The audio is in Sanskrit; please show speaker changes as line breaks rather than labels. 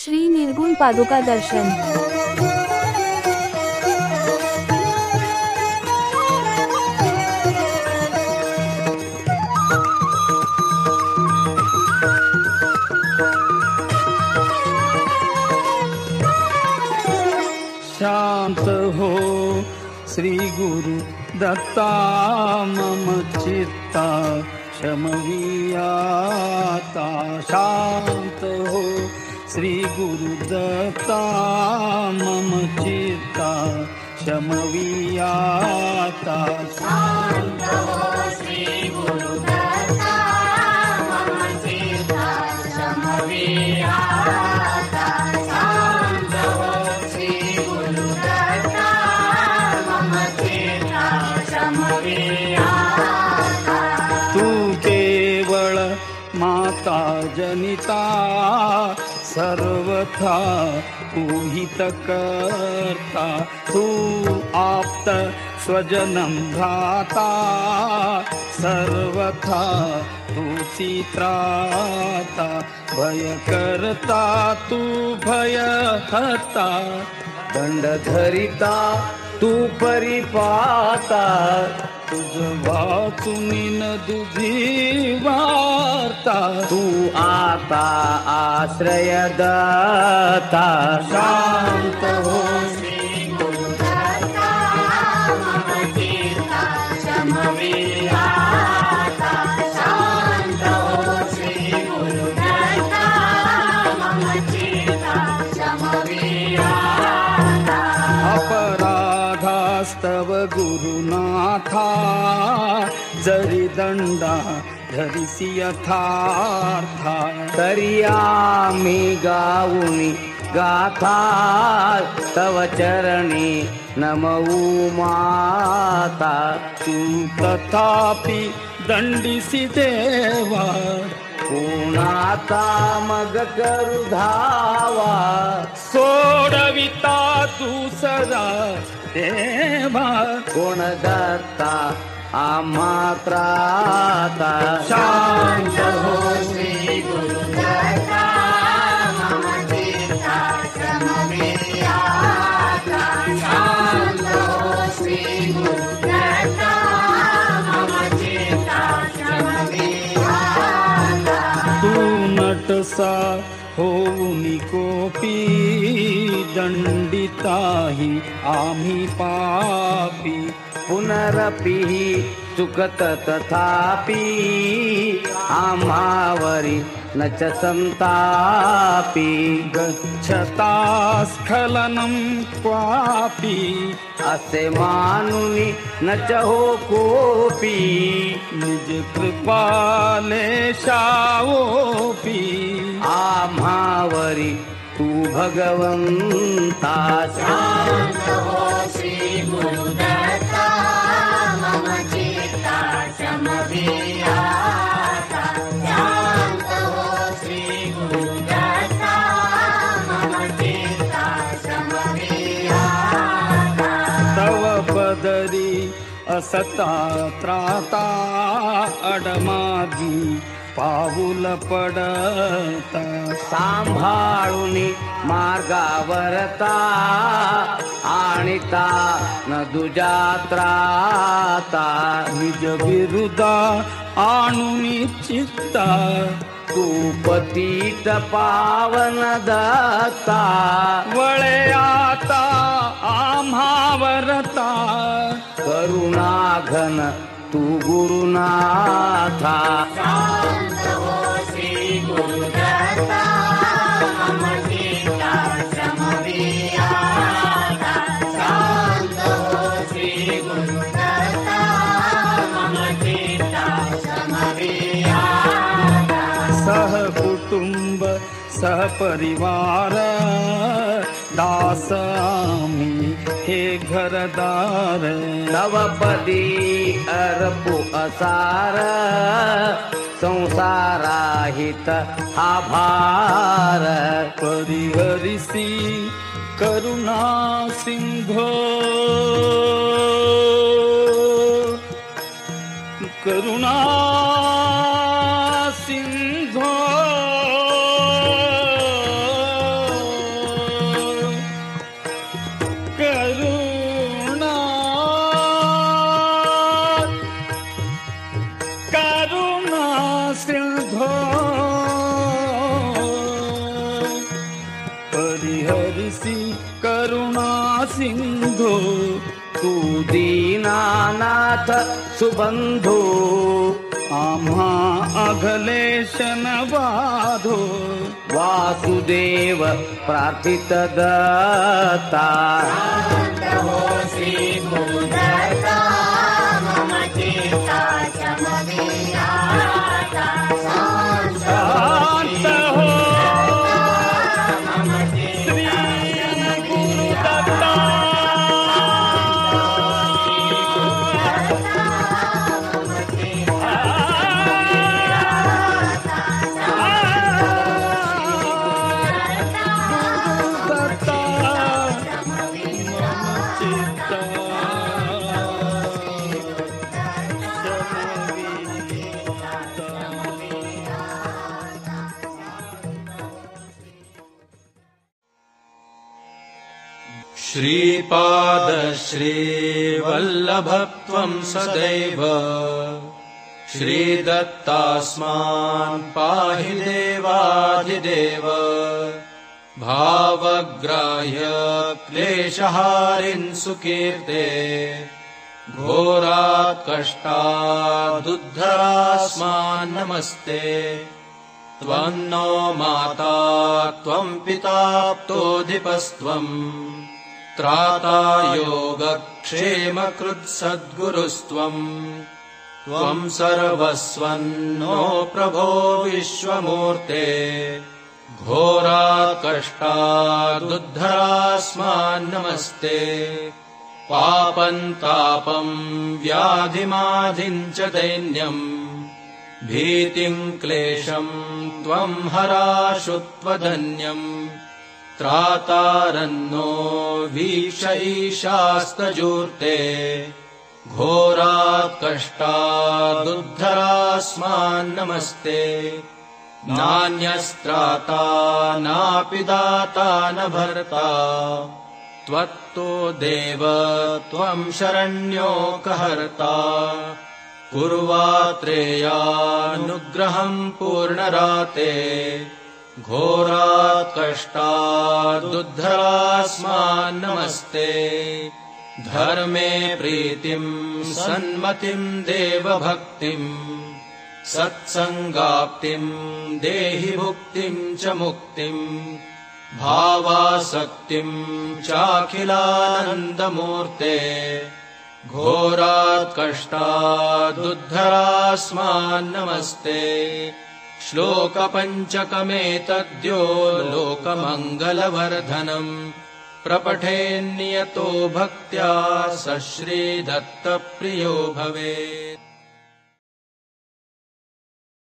श्री निर्गुण पादुका दर्शन।
शांत हो श्री गुरु दत्ता मम चित्ता शमवियाता। शांत हो श्री गुरु दत्ता मम चित्ता शमवियाता।
शांत हो श्री गुरु दत्ता मम चित्ता शमवियाता। शांत हो श्री गुरु दत्ता मम चित्ता शमवियाता।
तू केवळ माता जनिता सर्वथा तू हितकर्ता। तू आप्त स्वजनं भ्राता सर्वथा तूची त्राता। भयकर्ता तू भयहर्ता
दंडधरिता तू परिपाता।
तुझ वाचुनी न दुधी वार्ता।
तू आता आश्रयदाता।
शांत हो
श्री गुरु दत्ता मम चित्ता शमवियाता। शांत हो श्री गुरु दत्ता मम चित्ता शमवियाता।
अपराधास्तव गुरुनाथा जरी दंडा धरिसी यथार्था।
तरी आम्ही गाऊनी गाथा तव चरणी नमऊ माता।
तू तथापि दंडिसी देवा
कोणाचा मग करू धावा।
सोडविता तू सदा देवा।
कोण दत्ता आम्हा त्राता।
शांत हो
श्री गुरु दत्ता मम चित्ता शमवियाता। शांत हो श्री गुरु दत्ता मम चित्ता शमवियाता।
तू नटसा होऊनी कोपी दंडिताही आम्ही पापी।
पुनरपि चुकत तथापि आम्हावरी न च संतापि।
गच्छता स्खलनं क्वापि
असे मानुनी न च हो कोपी।
निज कृपालेशावोपी
आम्हावरी तू भगवंता।
शांत हो श्री गुरु दत्ता मम चित्ता शमवियाता। शांत हो श्री गुरु दत्ता मम चित्ता शमवियाता।
तव पदरी असता त्राता अडमादी पाऊल पडता।
सांभाळूनी मार्गावरता आणिता न दुजा त्राता।
निज विरुद्धा आणुनी चित्ता
तू पतित पावन दत्ता।
वळे आता आम्हावरता।
करुणाघन तू गुरुनाथा।
शांत हो श्री गुरु दत्ता मम चित्ता शमवियाता। शांत हो श्री गुरु दत्ता मम चित्ता शमवियाता।
सहकुटुंब सहपरिवार दास आम्ही हे घरदार।
तव पदी अर्पु असार संसाराहित हा भार।
परिहरिसी करुणा सिंधो करुणा सिंधो परिहरिसि करुणा सिंधो
तू दीनानाथ सुबंधो
आम्हा अघलेशन वाधो
वासुदेव प्रार्थित दत्ता
शांत हो श्री गुरुदत्ता मम चित्ता समविराता शांत
हो
मम चित्ता
दत्ता
श्रीपाद श्रीवल्लभत्वं सदैव श्रीदत्तास्मान् पाहि देवाधिदेव भावग्राह्य क्लेशहारिन् सुकीर्ते घोरात् कष्टादुद्धरास्मान् नमस्ते त्वं नो माता त्वं पिता प्तोऽधिपस्त्वम् त्राता योगक्षेमकृत्सद्गुरुस्त्वम् त्वं सर्वस्वन्नो प्रभो विश्वमूर्ते घोरात् कष्टादुद्धरास्मान् नमस्ते पापं तापं व्याधिमाधिं च दैन्यम् भीतिं क्लेशं त्वं हराशु त्वदन्यम् त्रातारन्नो वीक्ष ईशास्तजूर्ते घोरात् कष्टादुद्धरास्मान् नमस्ते नान्यस्त्राता नापि दाता न भर्ता त्वत्तो देव त्वं शरण्योकहर्ता कुर्वात्रेयानुग्रहं पूर्णराते घोरात् कष्टादुद्धरास्मान् नमस्ते धर्मे प्रीतिं सन्मतिं देवभक्तिं सत्सङ्गाप्तिं देहि भुक्तिं च मुक्तिं भावासक्तिं चाखिलानन्दमूर्ते घोरात् कष्टादुद्धरास्मान् नमस्ते श्लोकपञ्चकमेतद्यो लोकमङ्गलवर्धनम् प्रपठेन्नियतो भक्त्या स श्रीदत्तप्रियो भवेत्।